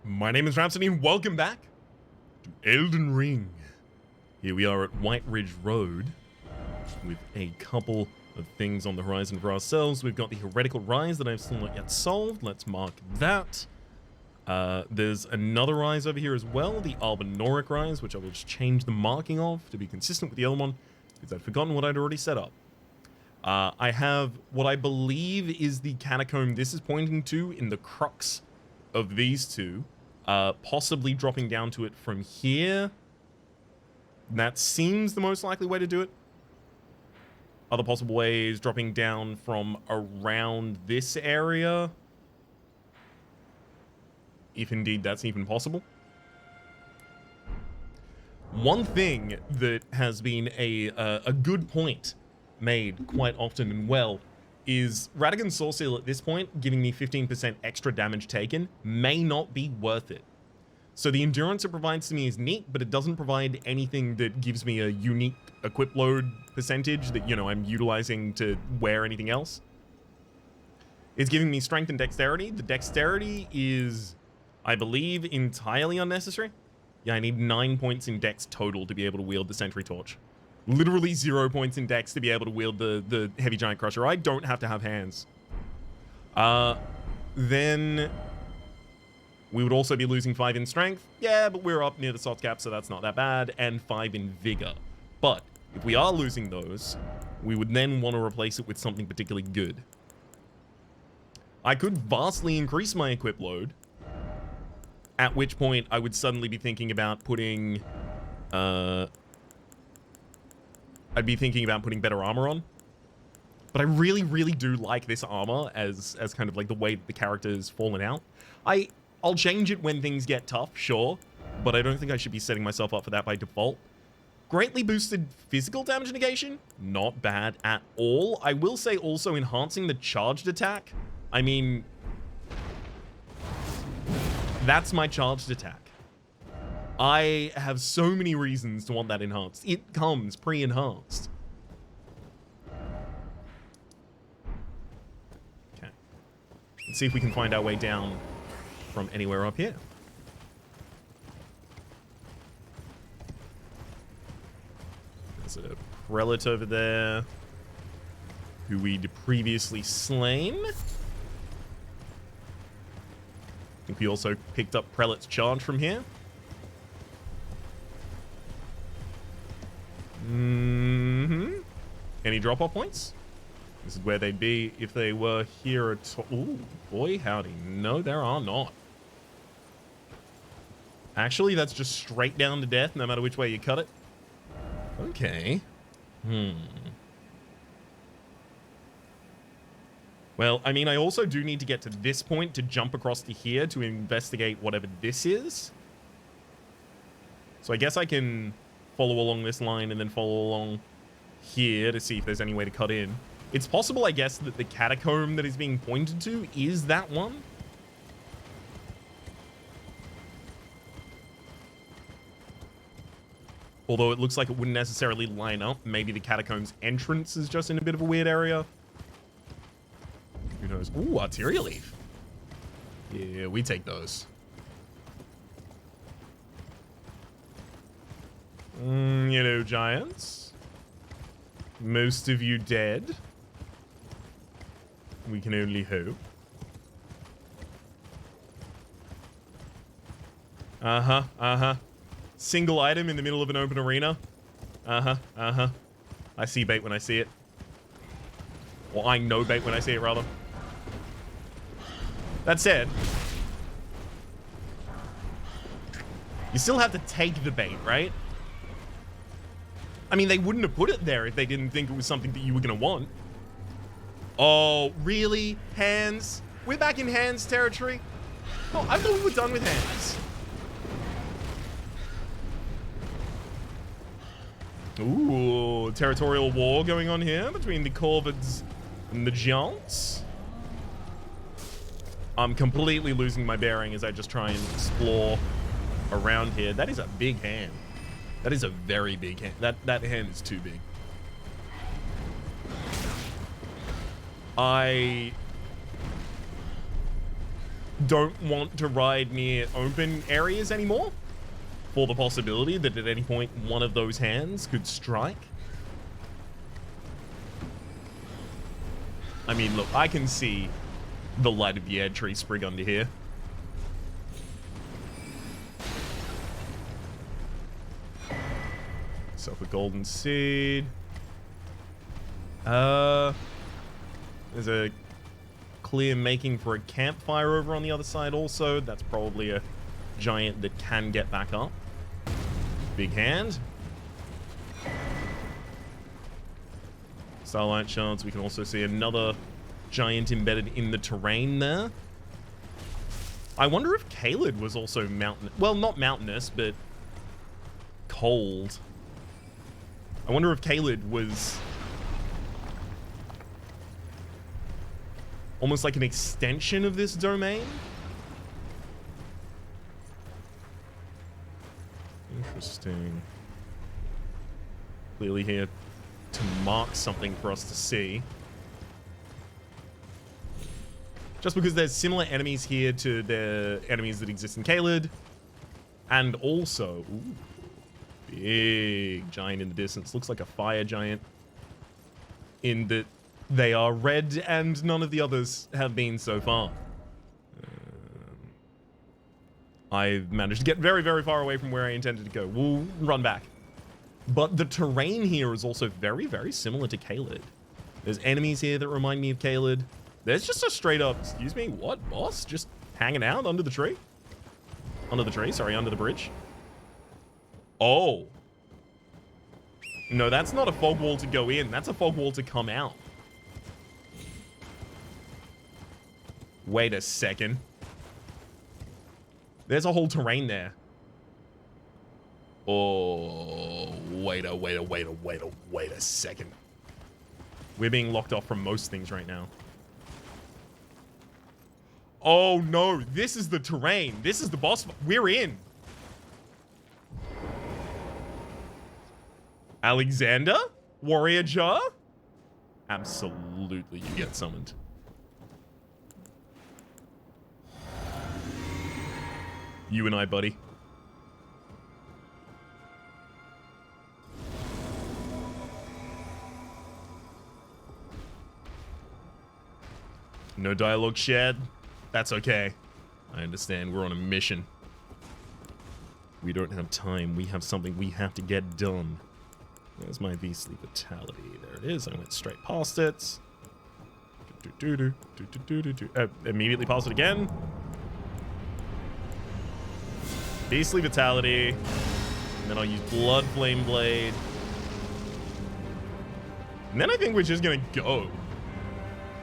My name is Rhapsody and welcome back to Elden Ring. Here we are at White Ridge Road with a couple of things on the horizon for ourselves. We've got the Heretical Rise that I've still not yet solved. Let's mark that. There's another rise over here as well, the Soulsbourneiring Rise, which I will just change the marking of to be consistent with the other one because I'd forgotten what I'd already set up. I have what I believe is the catacomb this is pointing to in the crux of these two, possibly dropping down to it from here. That seems the most likely way to do it. Other possible ways, dropping down from around this area, if indeed that's even possible. One thing that has been a good point made quite often and well is Radagon's Soul Seal at this point, giving me 15% extra damage taken, may not be worth it. So the endurance it provides to me is neat, but it doesn't provide anything that gives me a unique equip load percentage that, you know, I'm utilizing to wear anything else. It's giving me strength and dexterity. The dexterity is, I believe, entirely unnecessary. Yeah, I need 9 points in dex total to be able to wield the Sentry Torch. Literally 0 points in dex to be able to wield the Heavy Giant Crusher. I don't have to have hands. Then we would also be losing 5 in strength. Yeah, but we're up near the soft cap, so that's not that bad. And 5 in vigor. But if we are losing those, we would then want to replace it with something particularly good. I could vastly increase my equip load, at which point I would suddenly be thinking about putting I'd be thinking about putting better armor on. But I really, really do like this armor as kind of like the way that the character has fallen out. I'll change it when things get tough, sure, but I don't think I should be setting myself up for that by default. Greatly boosted physical damage negation, not bad at all. I will say also enhancing the charged attack. I mean, that's my charged attack. I have so many reasons to want that enhanced. It comes pre-enhanced. Okay. Let's see if we can find our way down from anywhere up here. There's a prelate over there who we'd previously slain. I think we also picked up Prelate's charge from here. Any drop-off points? This is where they'd be if they were here at all. Ooh, boy, howdy. No, there are not. Actually, that's just straight down to death, no matter which way you cut it. Okay. Well, I mean, I also do need to get to this point to jump across to here to investigate whatever this is. So I guess I can follow along this line and then follow along here to see if there's any way to cut in. It's possible, I guess, that the catacomb that is being pointed to is that one. Although it looks like it wouldn't necessarily line up. Maybe the catacomb's entrance is just in a bit of a weird area. Who knows? Ooh, Arteria Leaf. Yeah, we take those. You know, giants. Most of you dead. We can only hope. Single item in the middle of an open arena. I see bait when I see it. Or I know bait when I see it, rather. That said, you still have to take the bait, right? I mean, they wouldn't have put it there if they didn't think it was something that you were going to want. Oh, really? Hands? We're back in hands territory? Oh, I thought we were done with hands. Ooh, territorial war going on here between the Corvids and the Giants. I'm completely losing my bearing as I just try and explore around here. That is a big hand. That is a very big hand. That hand is too big. don't want to ride near open areas anymore, for the possibility that at any point one of those hands could strike. I mean, look, I can see the light of the Ed tree sprig under here. Self a golden seed. There's a clear making for a campfire over on the other side also. That's probably a giant that can get back up. Big hand. Starlight shards. We can also see another giant embedded in the terrain there. I wonder if Caelid was also mountain. Well, not mountainous, but cold. I wonder if Caelid was almost like an extension of this domain. Interesting. Clearly here to mark something for us to see. Just because there's similar enemies here to the enemies that exist in Caelid. And also, ooh, big giant in the distance. Looks like a fire giant. In that they are red and none of the others have been so far. I've managed to get very, very far away from where I intended to go. We'll run back. But the terrain here is also very, very similar to Caelid. There's enemies here that remind me of Caelid. There's just a straight up, excuse me, what, boss? Just hanging out under the tree? Under the tree, sorry, under the bridge. Oh. No, that's not a fog wall to go in. That's a fog wall to come out. Wait a second. There's a whole terrain there. Oh, wait a second. We're being locked off from most things right now. Oh no, this is the terrain. This is the boss. We're in. Alexander? Warrior Jar? Absolutely, you get summoned. You and I, buddy. No dialogue shared. That's okay. I understand. We're on a mission. We don't have time. We have something we have to get done. There's my beastly vitality. There it is. I went straight past it. Immediately past it again. Beastly vitality. And then I'll use Blood Flame Blade. And then I think we're just gonna go.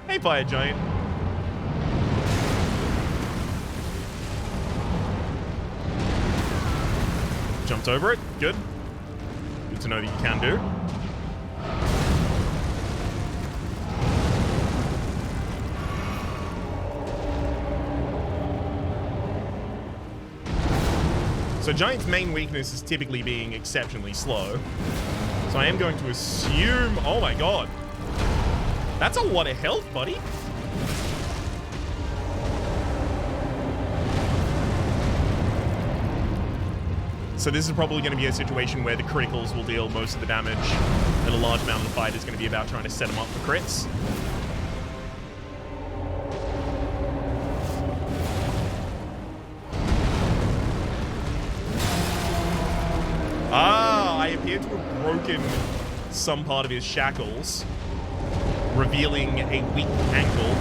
Hey, Fire Giant. Jumped over it. Good. Good to know that you can do. So Giant's main weakness is typically being exceptionally slow. So I am going to assume... Oh my god. That's a lot of health, buddy. So this is probably going to be a situation where the criticals will deal most of the damage, and a large amount of the fight is going to be about trying to set them up for crits. Ah, I appear to have broken some part of his shackles, revealing a weak ankle.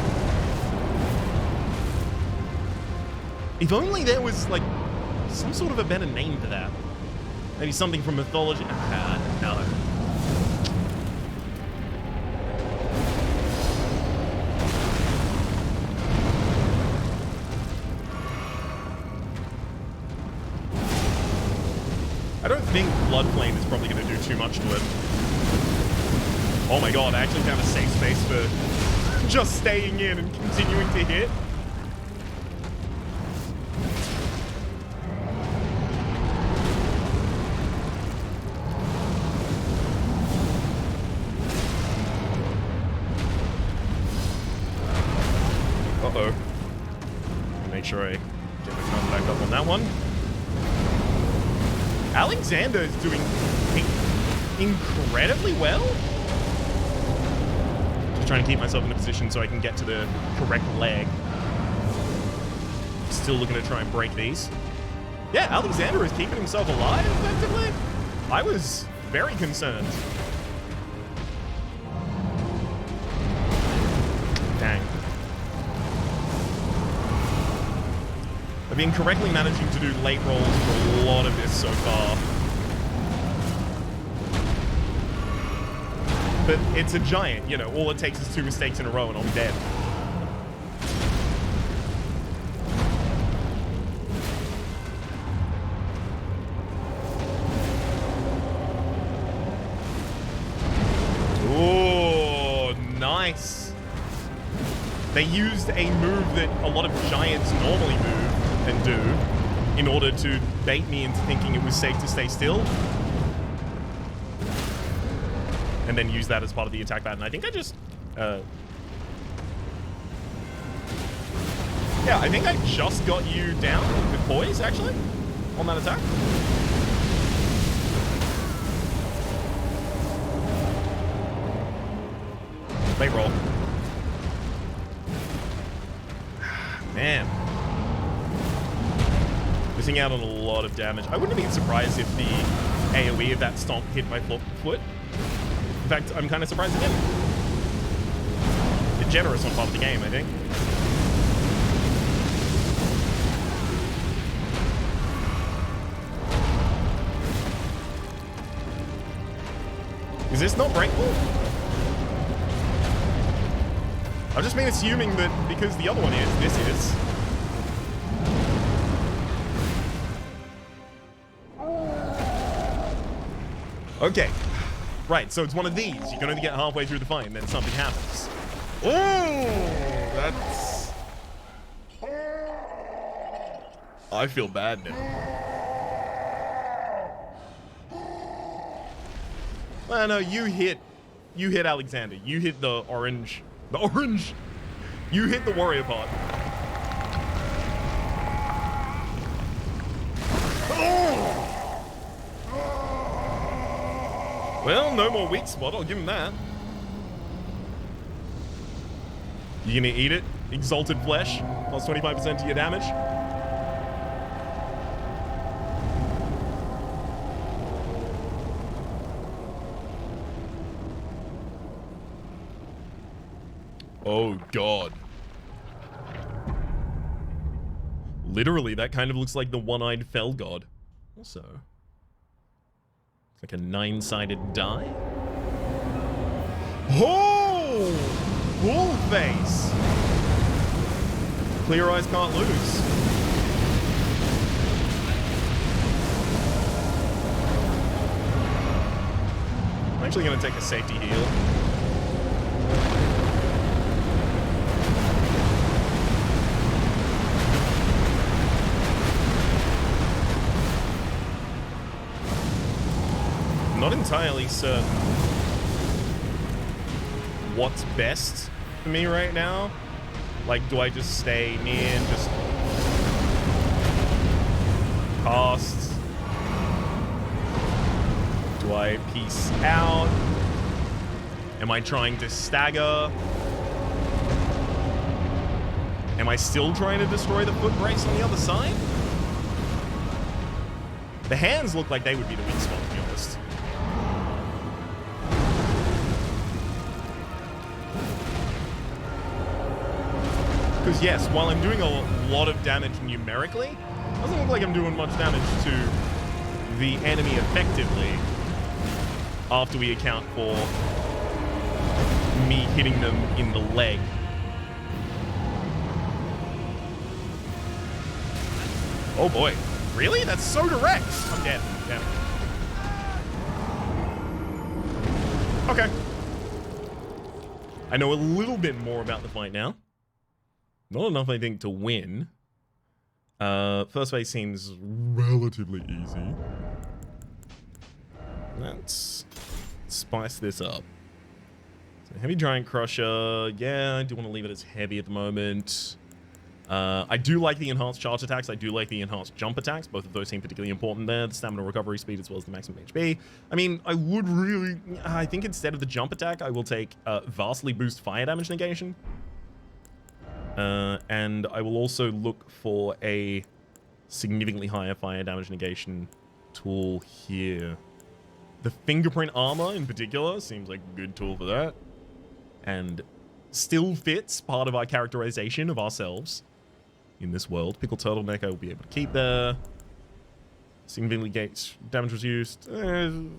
If only there was, like, some sort of a better name for that. Maybe something from mythology. No. I don't think Blood Flame is probably going to do too much to it. Oh my god, I actually found a safe space for just staying in and continuing to hit. sure I get the gun back up on that one. Alexander is doing incredibly well. Just trying to keep myself in a position so I can get to the correct leg. Still looking to try and break these. Yeah, Alexander is keeping himself alive, effectively. I was very concerned. Dang. I've been correctly managing to do late rolls for a lot of this so far. But it's a giant, you know, all it takes is 2 mistakes in a row and I'll be dead. Oh, nice. They used a move that a lot of giants normally move and do in order to bait me into thinking it was safe to stay still. And then use that as part of the attack pattern. I think I just... yeah, I think I just got you down with poise, actually, on that attack. Late roll. Man. Missing out on a lot of damage. I wouldn't have been surprised if the AoE of that stomp hit my foot. In fact, I'm kind of surprised it didn't. It's generous on part of the game, I think. Is this not breakable? I've just been assuming that because the other one is, this is. Okay. Right, so it's one of these. You can only get halfway through the fight and then something happens. Oh, that's... I feel bad now. Well, no, you hit Alexander. You hit the orange. The orange. You hit the warrior part. Oh! Well, no more weak spot. I'll give him that. You gonna eat it? Exalted flesh. Plus 25% to your damage. Oh, God. Literally, that kind of looks like the one-eyed fell god. Also, it's like a 9-sided die. Oh! Bull face! Clear eyes can't lose. I'm actually going to take a safety heal. Not entirely certain what's best for me right now. Like, do I just stay near and just cast? Do I peace out? Am I trying to stagger? Am I still trying to destroy the foot brace on the other side? The hands look like they would be the weak spot, to be honest. Because yes, while I'm doing a lot of damage numerically, it doesn't look like I'm doing much damage to the enemy effectively after we account for me hitting them in the leg. Oh boy. Really? That's so direct. I'm dead. Damn it. Okay. I know a little bit more about the fight now. Not enough, I think, to win. First phase seems relatively easy. Let's spice this up. So heavy giant crusher. Yeah, I do want to leave it as heavy at the moment. I do like the enhanced charge attacks. I do like the enhanced jump attacks. Both of those seem particularly important there. The stamina recovery speed as well as the maximum HP. I mean, I would really... I think instead of the jump attack, I will take vastly boost fire damage negation. And I will also look for a significantly higher fire damage negation tool here. The fingerprint armor in particular seems like a good tool for that. And still fits part of our characterization of ourselves in this world. Pickled turtleneck I will be able to keep there. Significantly gates damage reduced. Oh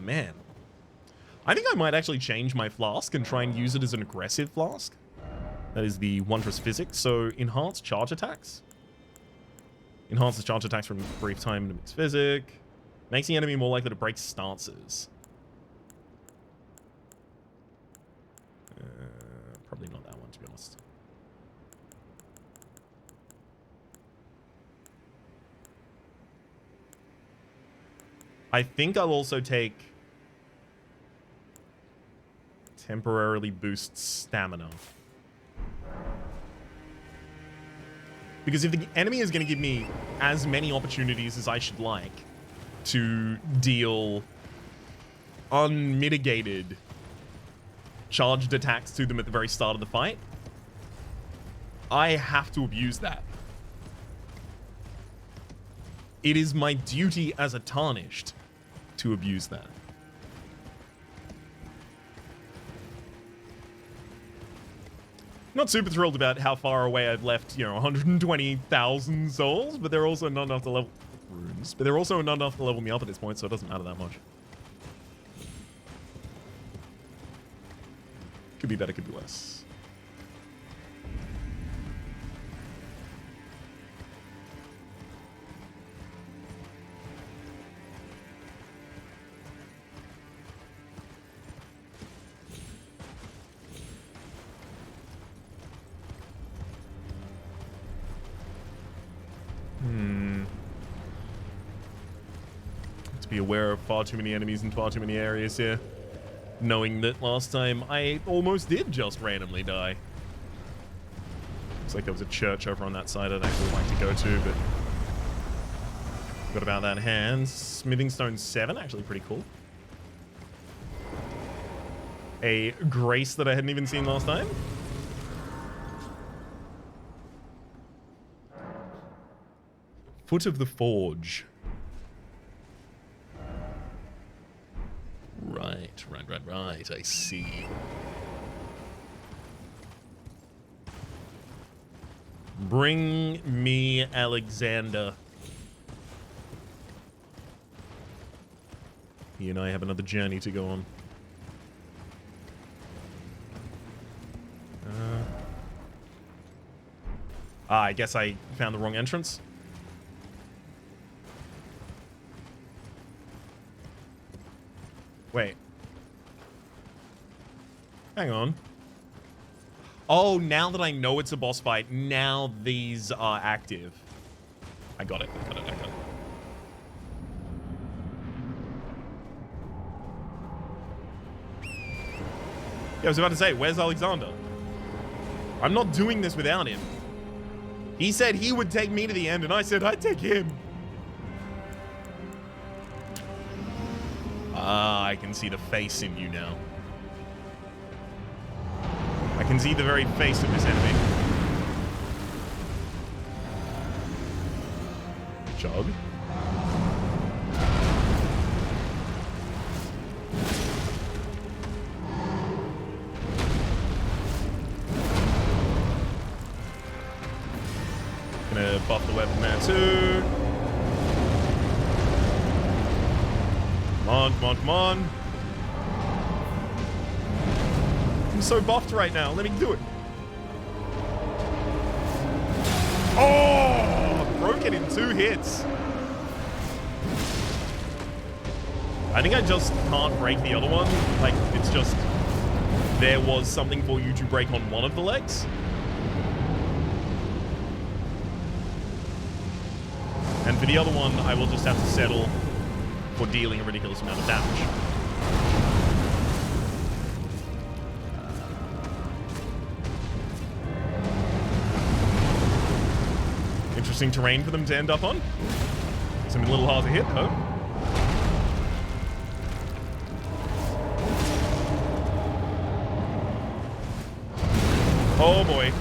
man. I think I might actually change my flask and try and use it as an aggressive flask. That is the wondrous physics. So enhanced charge attacks. Enhances charge attacks from brief time to mixed physic. Makes the enemy more likely to break stances. Probably not that one, to be honest. I think I'll also take temporarily boost stamina. Because if the enemy is going to give me as many opportunities as I should like to deal unmitigated charged attacks to them at the very start of the fight, I have to abuse that. It is my duty as a Tarnished to abuse that. Not super thrilled about how far away I've left, you know, 120,000 souls, but they're also not enough to level runes. But they're also not enough to level me up at this point, so it doesn't matter that much. Could be better, could be worse. To be aware of far too many enemies in far too many areas here. Knowing that last time I almost did just randomly die. Looks like there was a church over on that side I'd actually like to go to, but... Forgot about that hand. Smithing Stone 7, actually pretty cool. A grace that I hadn't even seen last time. Foot of the Forge. Right. I see. Bring me Alexander. He and I have another journey to go on. I guess I found the wrong entrance. Wait. Hang on. Oh, now that I know it's a boss fight, now these are active. I got it. Yeah, I was about to say, where's Alexander? I'm not doing this without him. He said he would take me to the end, and I said I'd take him. Ah, I can see the face in you now. I can see the very face of this enemy. Chug. Gonna buff the weapon there too. Come on. I'm so buffed right now. Let me do it. Oh! Broke it in 2 hits. I think I just can't break the other one. Like, it's just... There was something for you to break on one of the legs. And for the other one, I will just have to settle for dealing a ridiculous amount of damage. Interesting terrain for them to end up on. Something a little hard to hit, though. Oh boy.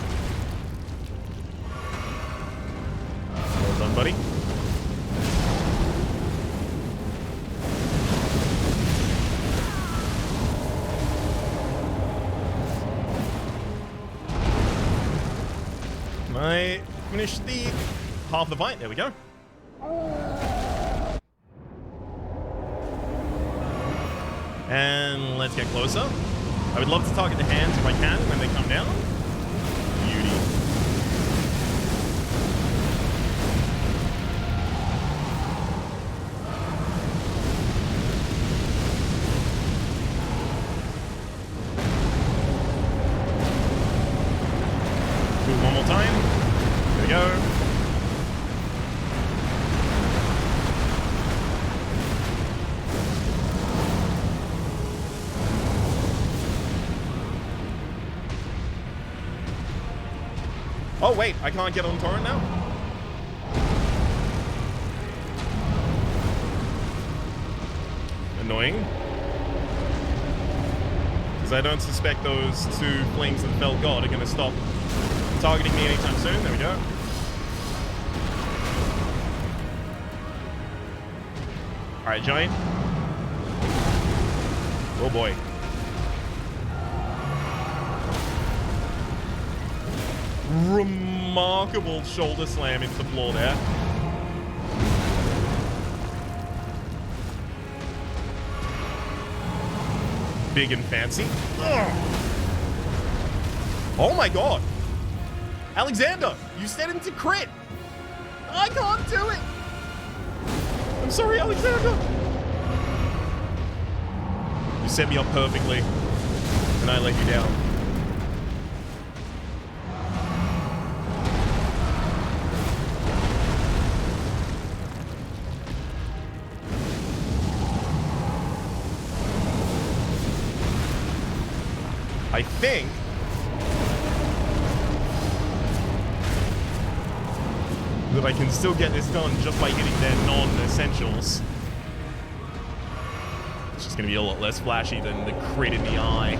Well done, buddy. I finished the half the fight. There we go. And let's get closer. I would love to target the hands if I can when they come down. Beauty. Do it one more time. There we go. Oh wait, I can't get on torrent now? Annoying. Because I don't suspect those two flames of the Fell God are going to stop targeting me anytime soon. There we go. Alright, giant. Oh boy. Remarkable shoulder slam into the floor there. Big and fancy. Ugh. Oh my god. Alexander, you set him to crit. I can't do it. I'm sorry, Alexander. You set me up perfectly, and I let you down. I think that I can still get this done just by hitting their non-essentials. It's just going to be a lot less flashy than the crit in the eye.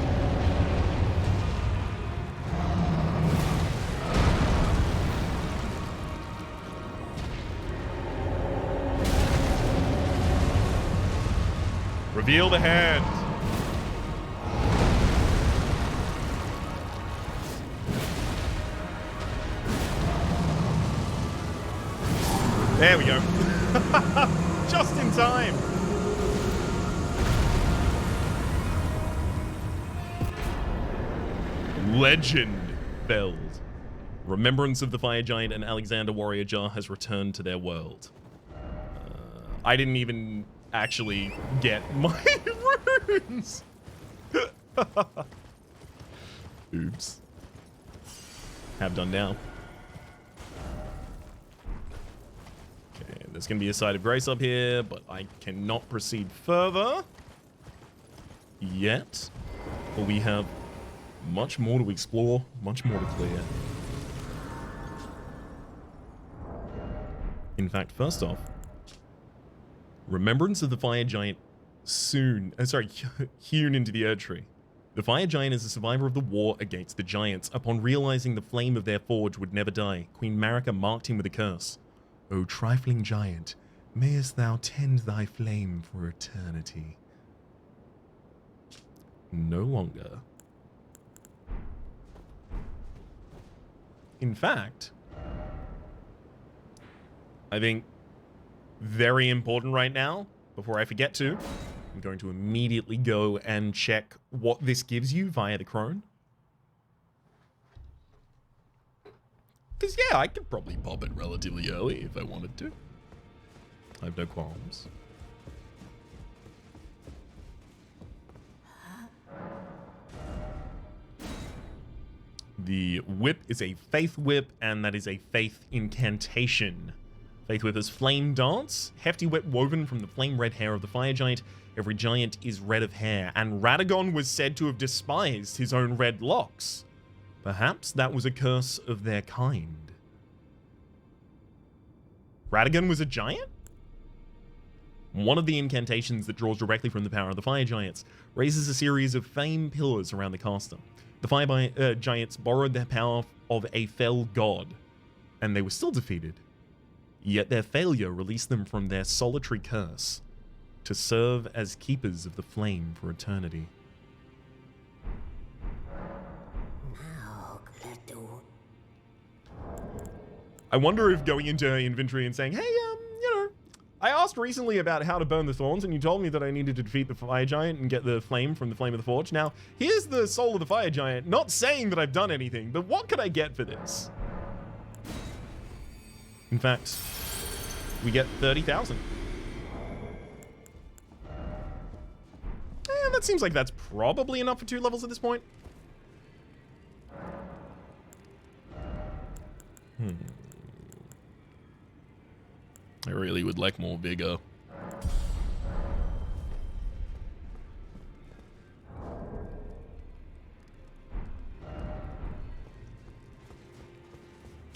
Reveal the hand. There we go. Just in time. Legend felled. Remembrance of the Fire Giant and Alexander Warrior Jar has returned to their world. I didn't even actually get my runes. Oops. Have done now. There's going to be a site of grace up here, but I cannot proceed further yet. But we have much more to explore, much more to clear. In fact, first off, remembrance of the Fire Giant hewn into the Earth Tree. The Fire Giant is a survivor of the war against the Giants. Upon realizing the flame of their forge would never die, Queen Marika marked him with a curse. O trifling giant, mayest thou tend thy flame for eternity. No longer. In fact, I think very important right now, before I forget to, I'm going to immediately go and check what this gives you via the crone. Because, yeah, I could probably pop it relatively early if I wanted to. I have no qualms. The whip is a faith whip, and that is a faith incantation. Faith whip is flame dance. Hefty whip woven from the flame red hair of the fire giant. Every giant is red of hair, and Radagon was said to have despised his own red locks. Perhaps that was a curse of their kind. Radagon was a giant? One of the incantations that draws directly from the power of the fire giants raises a series of flame pillars around the caster. The fire giants borrowed their power of a fell god, and they were still defeated. Yet their failure released them from their solitary curse to serve as keepers of the flame for eternity. I wonder if going into inventory and saying, hey, you know, I asked recently about how to burn the thorns, and you told me that I needed to defeat the fire giant and get the flame from the flame of the forge. Now, here's the soul of the fire giant, not saying that I've done anything, but what could I get for this? In fact, we get 30,000. That seems like that's probably enough for 2 levels at this point. I really would like more vigor.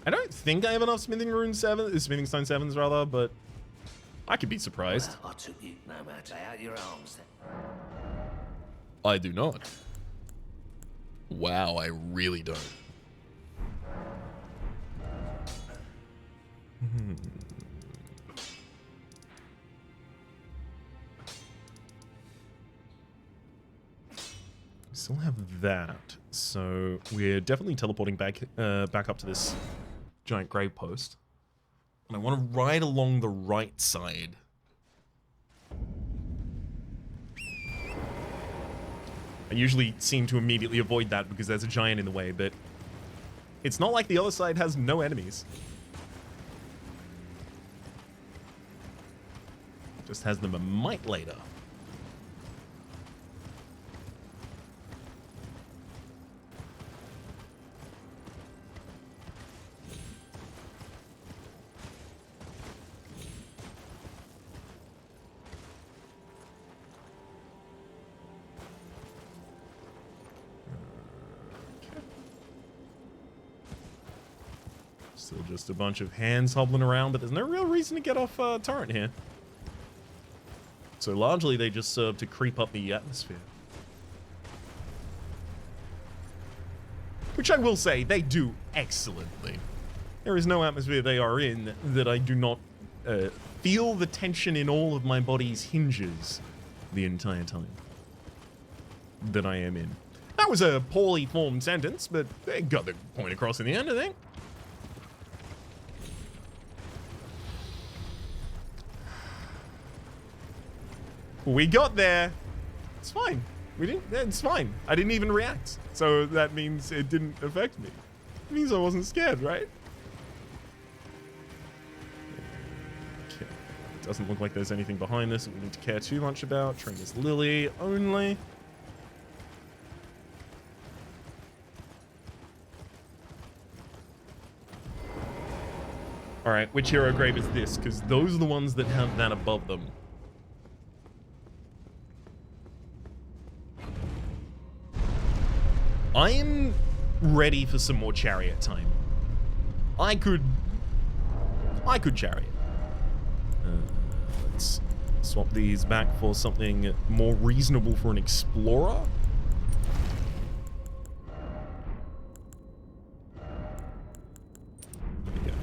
I don't think I have enough smithing stone 7s rather, but I could be surprised. Well, I took you no matter out your arms then. I do not. Wow, I really don't. We still have that, so we're definitely teleporting back up to this giant grave post. And I want to ride along the right side. I usually seem to immediately avoid that because there's a giant in the way, but it's not like the other side has no enemies. Just has them a mite later. Still just a bunch of hands hobbling around, but there's no real reason to get off turret here. So largely they just serve to creep up the atmosphere. Which I will say, they do excellently. There is no atmosphere they are in that I do not feel the tension in all of my body's hinges the entire time that I am in. That was a poorly formed sentence, but they got the point across in the end, I think. We got there. It's fine. We didn't. It's fine. I didn't even react. So that means it didn't affect me. It means I wasn't scared, right? Okay. Doesn't look like there's anything behind this that we need to care too much about. Trainer's Lily only. All right, which hero grave is this? Because those are the ones that have that above them. I am ready for some more chariot time. I could chariot. Let's swap these back for something more reasonable for an explorer. There we go.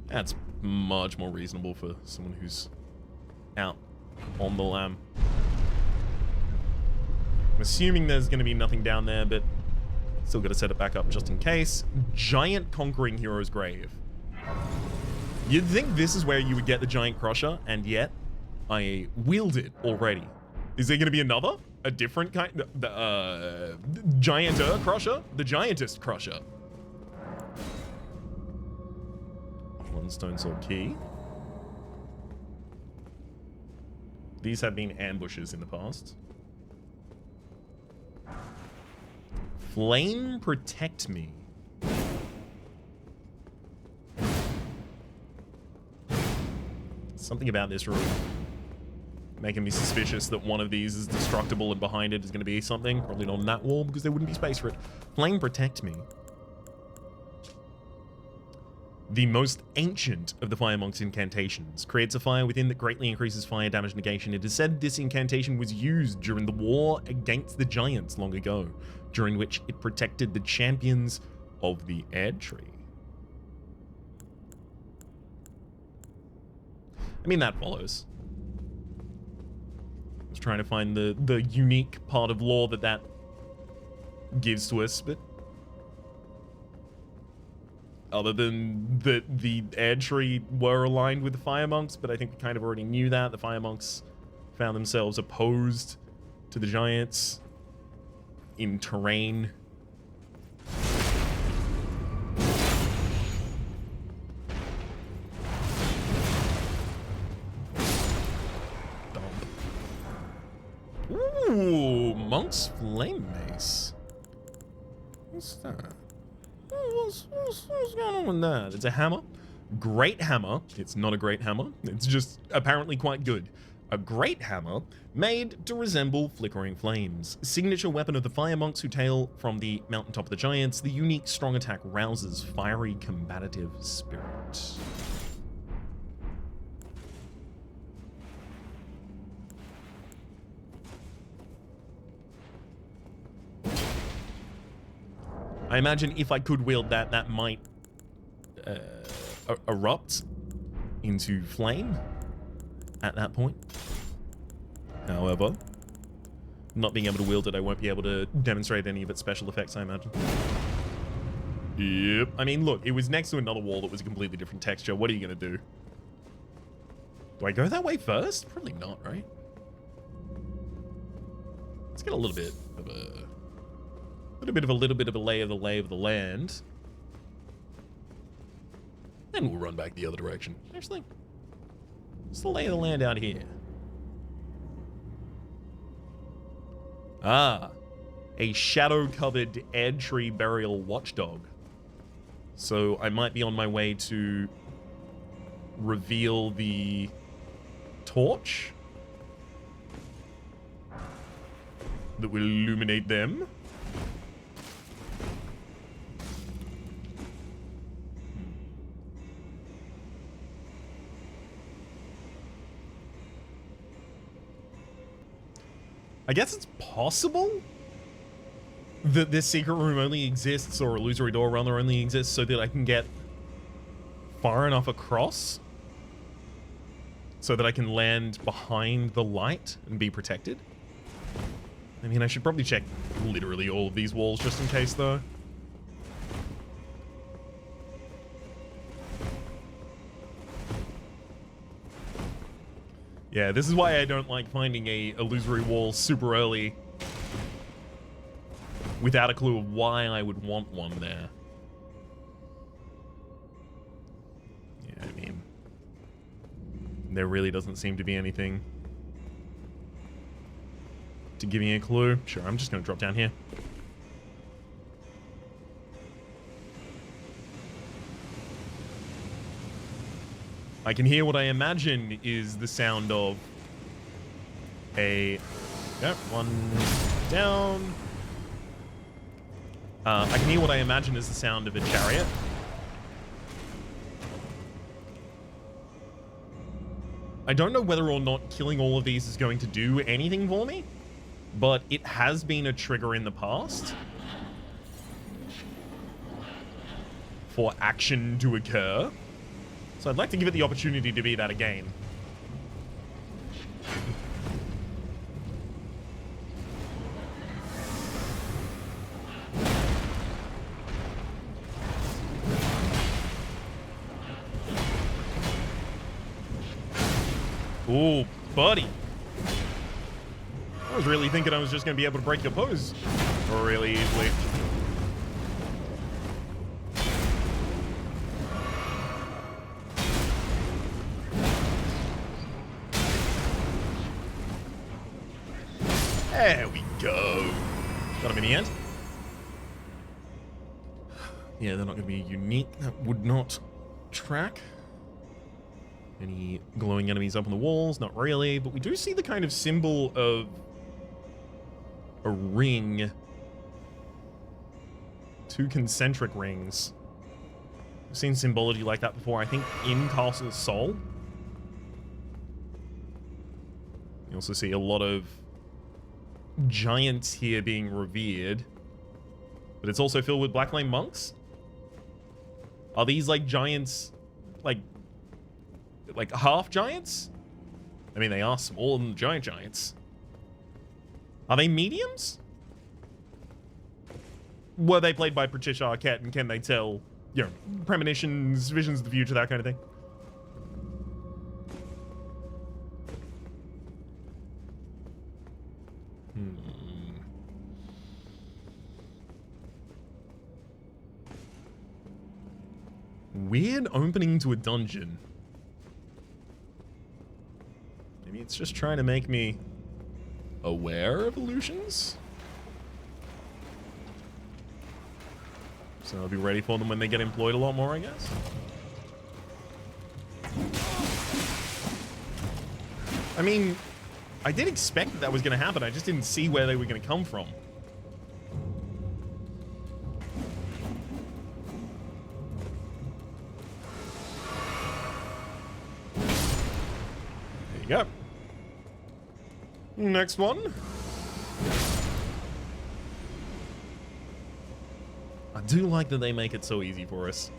That's much more reasonable for someone who's out on the lam. I'm assuming there's going to be nothing down there, but still got to set it back up just in case. Giant Conquering Hero's Grave. You'd think this is where you would get the Giant Crusher, and yet I wield it already. Is there going to be another? A different kind? The Gianter Crusher? The Giantest Crusher. One Stone Sword Key. These have been ambushes in the past. Flame protect me. Something about this room making me suspicious that one of these is destructible and behind it is going to be something. Probably not on that wall because there wouldn't be space for it. Flame protect me. The most ancient of the Fire Monk's incantations creates a fire within that greatly increases fire damage negation. It is said this incantation was used during the war against the giants long ago, during which it protected the champions of the Air Tree. I mean, that follows. I was trying to find the unique part of lore that gives to us, but other than that the Air Tree were aligned with the Fire Monks, but I think we kind of already knew that. The Fire Monks found themselves opposed to the giants in terrain. Ooh, Monk's Flame Mace. What's that? What's going on with that? It's a hammer. Great hammer. It's not a great hammer. It's just apparently quite good. A great hammer made to resemble flickering flames. Signature weapon of the Fire Monks who hail from the mountaintop of the giants. The unique strong attack rouses fiery combative spirit. I imagine if I could wield that, that might erupt into flame at that point. However, not being able to wield it, I won't be able to demonstrate any of its special effects, I imagine. Yep. I mean, look, it was next to another wall that was a completely different texture. What are you going to do? Do I go that way first? Probably not, right? Let's get a little bit of a little bit of a lay of the land. Then we'll run back the other direction. Actually, what's the lay of the land out here? Ah, a shadow-covered Air Tree burial watchdog. So I might be on my way to reveal the torch that will illuminate them. I guess it's possible that this secret room only exists, or illusory door rather only exists, so that I can get far enough across so that I can land behind the light and be protected. I mean, I should probably check literally all of these walls just in case, though. Yeah, this is why I don't like finding a illusory wall super early without a clue of why I would want one there. Yeah, I mean, there really doesn't seem to be anything to give me a clue. Sure, I'm just going to drop down here. I can hear what I imagine is the sound of a... Yep, one down. I can hear what I imagine is the sound of a chariot. I don't know whether or not killing all of these is going to do anything for me, but it has been a trigger in the past for action to occur. So I'd like to give it the opportunity to be that again. Ooh, buddy. I was really thinking I was just going to be able to break your pose really easily. There we go. Got him in the end. Yeah, they're not going to be unique. That would not track. Any glowing enemies up on the walls? Not really, but we do see the kind of symbol of a ring. 2 concentric rings. seen symbology like that before, I think in Castle Soul. You also see a lot of giants here being revered, but it's also filled with Black Flame monks. Are these like giants, like half giants? I mean, they are smaller than the giants. Are they mediums? Were they played by Patricia Arquette, and can they tell, you know, premonitions, visions of the future, that kind of thing? Weird opening to a dungeon. Maybe it's just trying to make me aware of illusions? So I'll be ready for them when they get employed a lot more, I guess. I mean, I did expect that was going to happen. I just didn't see where they were going to come from. There you go. Next one. I do like that they make it so easy for us.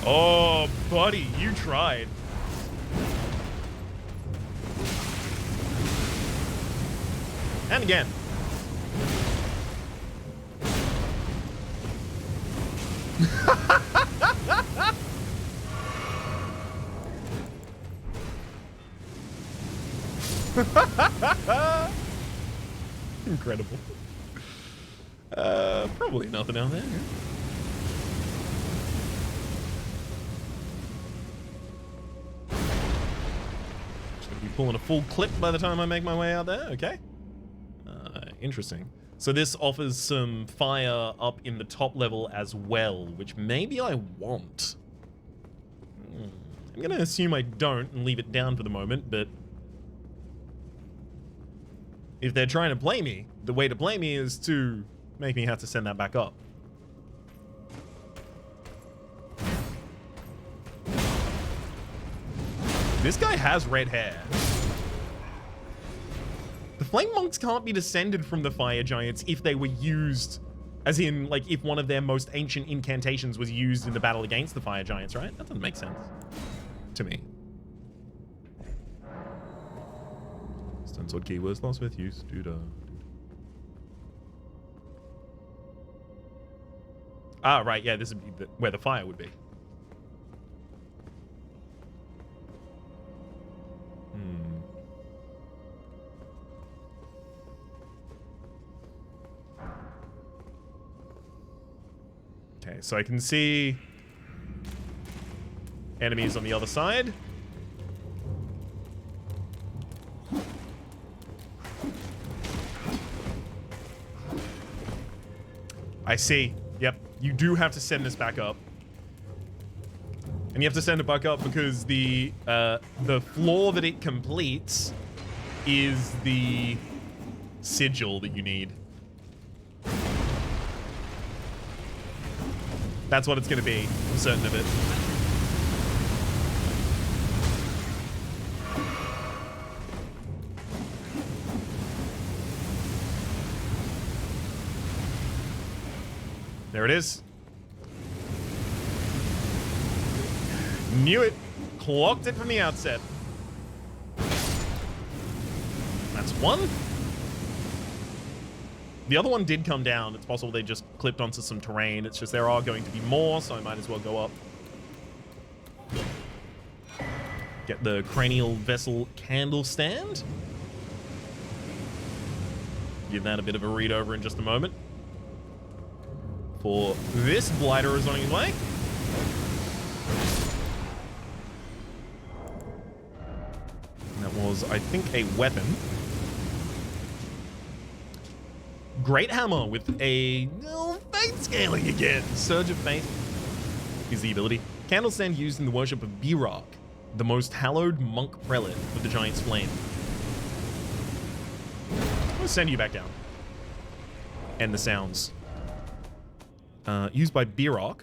Oh, buddy, you tried. And again. Incredible. Probably nothing out there. Just gonna be pulling a full clip by the time I make my way out there. Okay. Interesting. So this offers some fire up in the top level as well, which maybe I want. I'm gonna assume I don't and leave it down for the moment, but if they're trying to play me, the way to play me is to make me have to send that back up. This guy has red hair. The Flame Monks can't be descended from the Fire Giants if they were used, as in, like, if one of their most ancient incantations was used in the battle against the Fire Giants, right? That doesn't make sense to me. Stone Sword keywords lost with use. Ah, right, yeah, this would be where the fire would be. Okay, so I can see enemies on the other side. I see. Yep, you do have to send this back up. And you have to send it back up because the floor that it completes is the sigil that you need. That's what it's going to be. I'm certain of it. There it is. Knew it. Clocked it from the outset. That's one. The other one did come down. It's possible they just clipped onto some terrain. It's just there are going to be more, so I might as well go up. Get the cranial vessel candle stand. Give that a bit of a read over in just a moment. For this blighter is on his way. And that was, I think, a weapon. Great hammer with a faith scaling again. Surge of faith. is the ability. Candle stand used in the worship of Birok, the most hallowed monk prelate of the Giant's Flame. I'll send you back down. And the sounds. Used by Birok.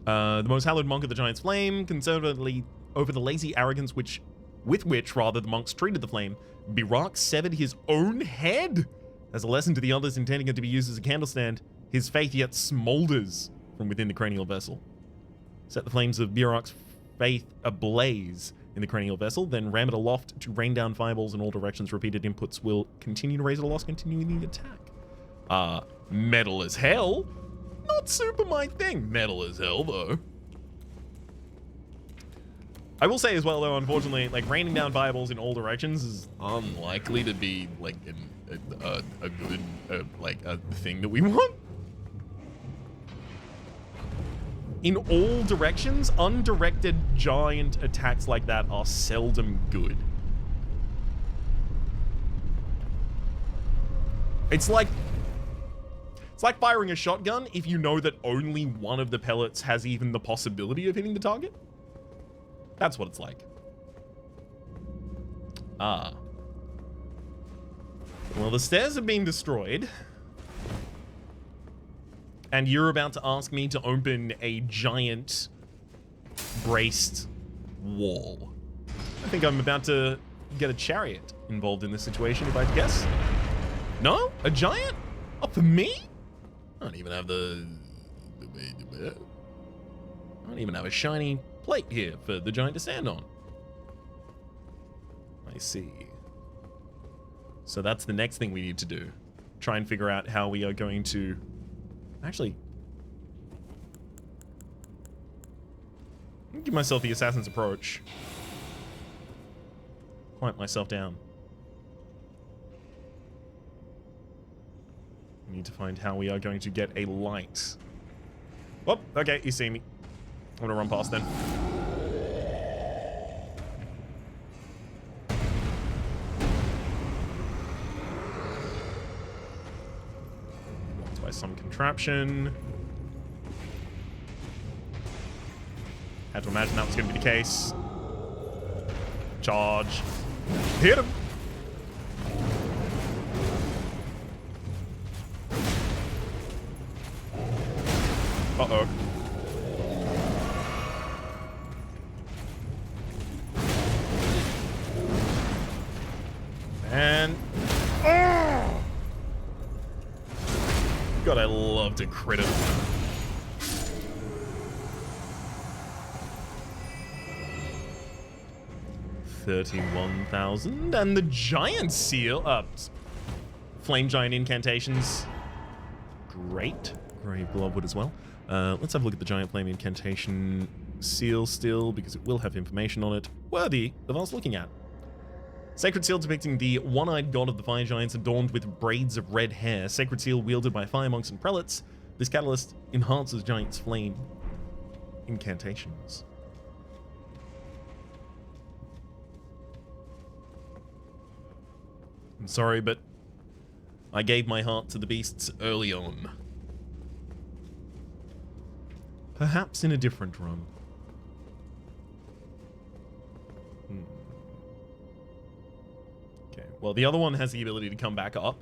The most hallowed monk of the Giant's Flame, conservatively over the lazy arrogance with which the monks treated the flame, Birok severed his own head. As a lesson to the others intending it to be used as a candle stand, his faith yet smolders from within the cranial vessel. Set the flames of Birok's faith ablaze in the cranial vessel, then ram it aloft to rain down fireballs in all directions. Repeated inputs will continue to raise it aloft, continuing the attack. Metal as hell. Not super my thing. Metal as hell, though. I will say as well, though, unfortunately, like, raining down fireballs in all directions is unlikely to be, like, a good, like, a thing that we want. In all directions, undirected giant attacks like that are seldom good. It's like firing a shotgun if you know that only one of the pellets has even the possibility of hitting the target. That's what it's like. Well, the stairs have been destroyed. And you're about to ask me to open a giant braced wall. I think I'm about to get a chariot involved in this situation, if I guess. No? A giant? Oh, for me? I don't even have I don't even have a shiny plate here for the giant to stand on. I see. So that's the next thing we need to do. Try and figure out how we are going to... Actually... give myself the assassin's approach. Quiet myself down. We need to find how we are going to get a light. Oh, okay, you see me. I'm gonna run past then. Blocked by some contraption. Had to imagine that was gonna be the case. Charge. Hit him! Uh-oh. And... oh! God, I love to crit him. $31,000. And the giant seal... flame giant incantations. Great. Grave Bloodwood as well. Let's have a look at the giant flame incantation seal still, because it will have information on it worthy of us looking at. Sacred seal depicting the one-eyed god of the fire giants adorned with braids of red hair. Sacred seal wielded by fire monks and prelates. This catalyst enhances giant's flame incantations. I'm sorry, but I gave my heart to the beasts early on. Perhaps in a different run. Okay, well, the other one has the ability to come back up.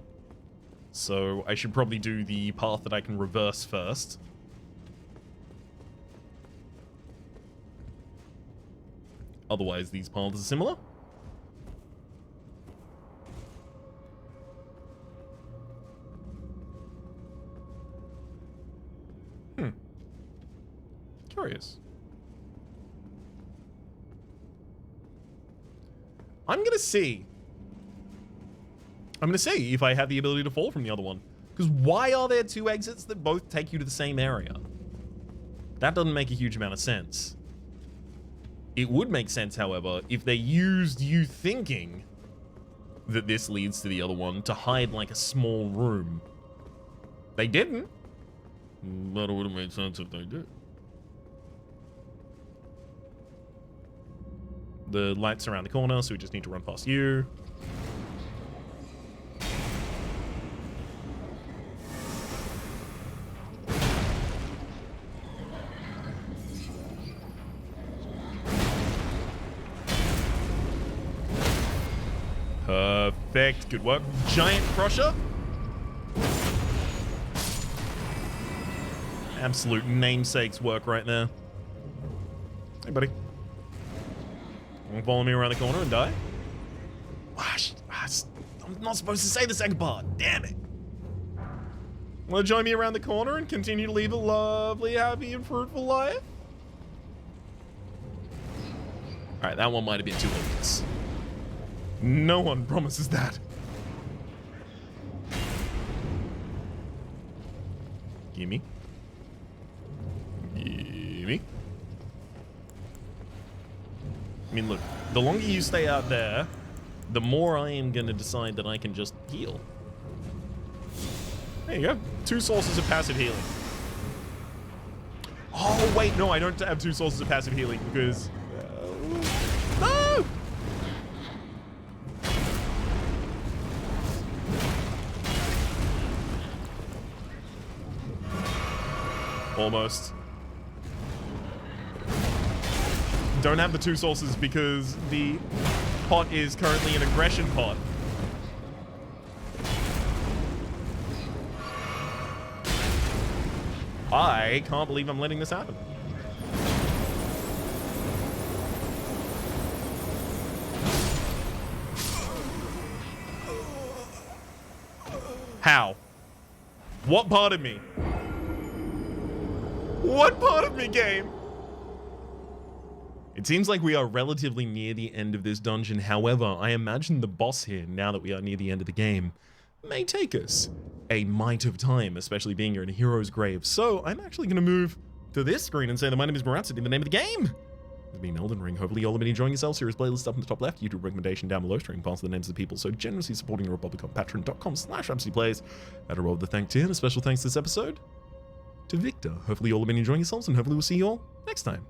So I should probably do the path that I can reverse first. Otherwise, these paths are similar. Curious. I'm gonna see if I have the ability to fall from the other one. Because why are there two exits that both take you to the same area? That doesn't make a huge amount of sense. It would make sense, however, if they used you thinking that this leads to the other one to hide like a small room. They didn't. But it would have made sense if they did. The light's around the corner, so we just need to run past you. Perfect. Good work. Giant Crusher. Absolute namesake's work right there. Hey, buddy. You follow me around the corner and die? I'm not supposed to say the second part. Damn it. Want to join me around the corner and continue to live a lovely, happy, and fruitful life? Alright, that one might have been too obvious. No one promises that. Gimme. Gimme. I mean, look, the longer you stay out there, the more I am going to decide that I can just heal. There you go. 2 sources of passive healing. Oh, wait, no, I don't have 2 sources of passive healing because... no! Almost. Don't have the 2 sources because the pot is currently an aggression pot. I can't believe I'm letting this happen. How? What part of me? What part of me, game? It seems like we are relatively near the end of this dungeon. However, I imagine the boss here, now that we are near the end of the game, may take us a mite of time, especially being here in a hero's grave. So I'm actually going to move to this screen and say that my name is Rhapsody, the name of the game. It's been Elden Ring. Hopefully you all have been enjoying yourselves. Here's playlist up in the top left, YouTube recommendation down below, streaming past the names of the people so generously supporting the Republic on patreon.com/RhapsodyPlays. At a roll of the thank tier, and a special thanks this episode to Victor. Hopefully you all have been enjoying yourselves, and hopefully we'll see you all next time.